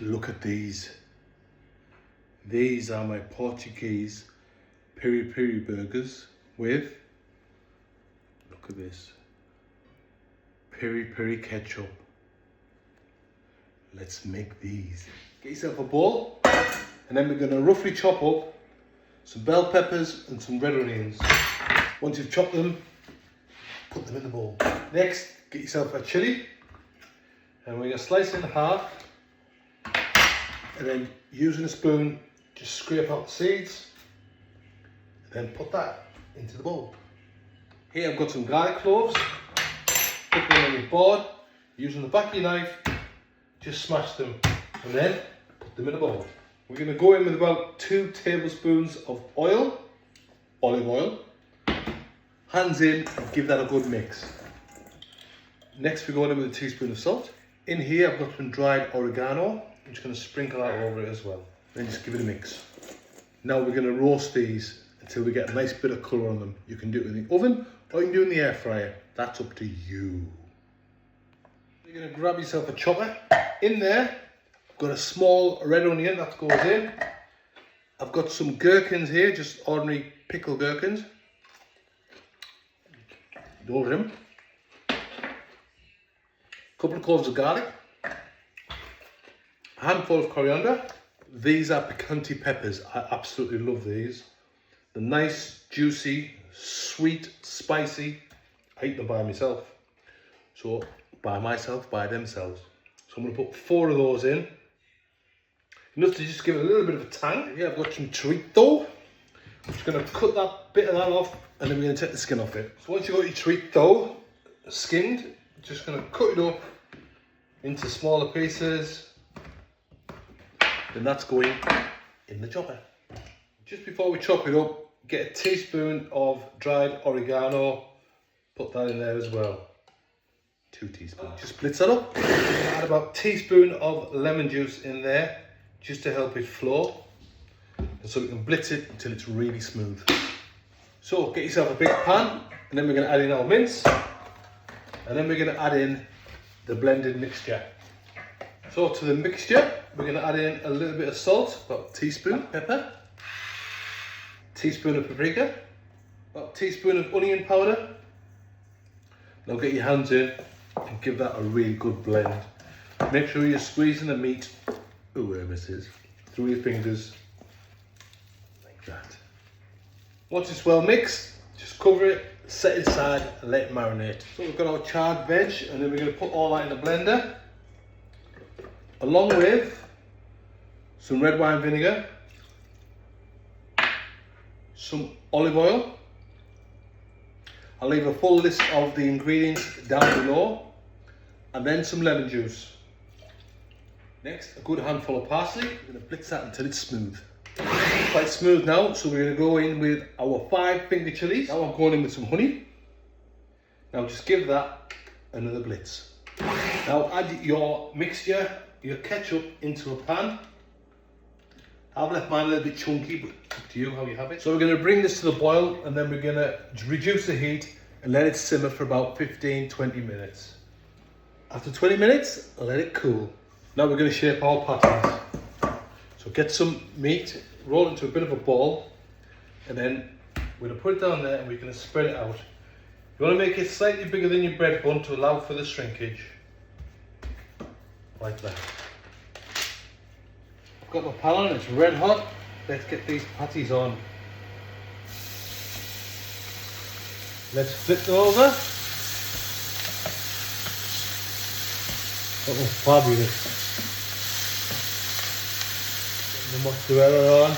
Look at these. These are my Portuguese Piri Piri burgers with, look at this, Piri Piri ketchup. Let's make these. Get yourself a bowl, and then we're going to roughly chop up some bell peppers and some red onions. Once you've chopped them, put them in the bowl. Next, get yourself a chilli, and we're going to slice it in half, and then using a spoon, just scrape out the seeds, and then put that into the bowl. Here I've got some garlic cloves, put them on your board, using the back of your knife, just smash them, and then put them in a bowl. We're going to go in with about 2 tablespoons of oil, olive oil, hands in, and give that a good mix. Next we're going in with a teaspoon of salt. In here I've got some dried oregano, I'm just going to sprinkle that over it as well. Then just give it a mix. Now we're going to roast these until we get a nice bit of colour on them. You can do it in the oven or you can do it in the air fryer. That's up to you. You're going to grab yourself a chopper. In there, I've got a small red onion that goes in. I've got some gherkins here, just ordinary pickled gherkins. Those are them. A couple of cloves of garlic. A handful of coriander. These are piquante peppers. I absolutely love these. They're nice, juicy, sweet, spicy. I eat them by myself. So, by themselves. So I'm going to put 4 of those in. Enough to just give it a little bit of a tang. Here I've got some chorizo. I'm just going to cut that bit of that off, and then we're going to take the skin off it. So once you've got your chorizo skinned, just going to cut it up into smaller pieces. Then that's going in the chopper. Just before we chop it up, get a teaspoon of dried oregano, put that in there as well. 2 teaspoons. Just blitz that up. Add about a teaspoon of lemon juice in there, just to help it flow. And so we can blitz it until it's really smooth. So get yourself a big pan, and then we're going to add in our mince, and then we're going to add in the blended mixture. So to the mixture, we're going to add in a little bit of salt, about a teaspoon, pepper, teaspoon of paprika, about a teaspoon of onion powder. Now get your hands in and give that a really good blend. Make sure you're squeezing the meat, wherever it is, through your fingers, like that. Once it's well mixed, just cover it, set it aside and let it marinate. So we've got our charred veg, and then we're going to put all that in the blender, along with some red wine vinegar, some olive oil. I'll leave a full list of the ingredients down below, and then some lemon juice. Next, a good handful of parsley. We're going to blitz that until it's smooth. Quite smooth now, so we're going to go in with our 5-finger chillies. Now I'm going in with some honey. Now just give that another blitz. Now add your mixture, your ketchup, into a pan. I've left mine a little bit chunky, but up to you how you have it. So we're going to bring this to the boil, and then we're going to reduce the heat and let it simmer for about 15-20 minutes. After 20 minutes, let it cool. Now we're going to shape our patties. So get some meat, roll it into a bit of a ball, and then we're going to put it down there, and we're going to spread it out. You want to make it slightly bigger than your bread bun to allow for the shrinkage. Like that. I've got my pan on, it's red hot. Let's get these patties on. Let's flip them over. That was fabulous. Get the mozzarella on.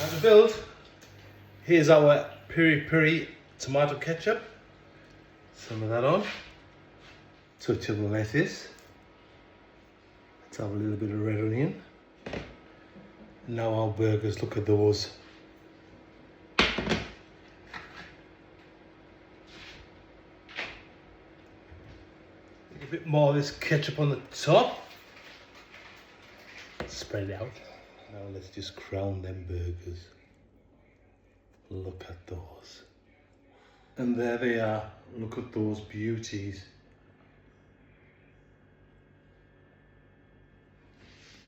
And to build, here's our piri piri tomato ketchup. Some of that on. Touch of the lettuce. Let's have a little bit of red onion. Now our burgers, look at those. A bit more of this ketchup on the top. Spread it out. Now let's just crown them burgers. Look at those. And there they are. Look at those beauties.